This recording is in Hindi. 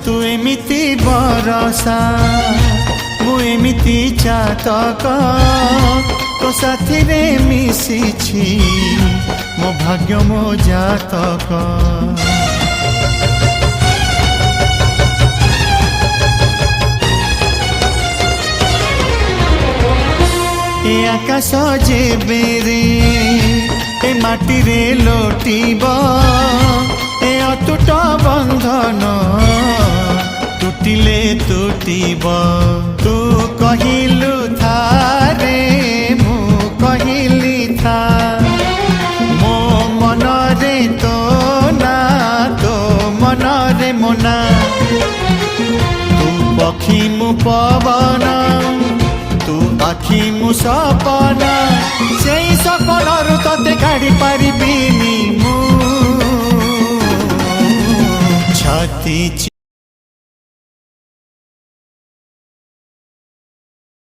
तू एमिति बरसा मु एमिति चातक तो साथी रे मिशिछि मो भाग्य मो जातक। ए आकाश जेबे रे ए माटी रे लोटिब ए अटूट बंधन टूटिले टूटिब। तू कहिलु था रे मु कहिली था मो मन रे तो ना तो मन रे मोना। तू पक्षी मु पवन तू आखि मु सपना से सपनरु तते काढ़ी पारिबिनी मु छाती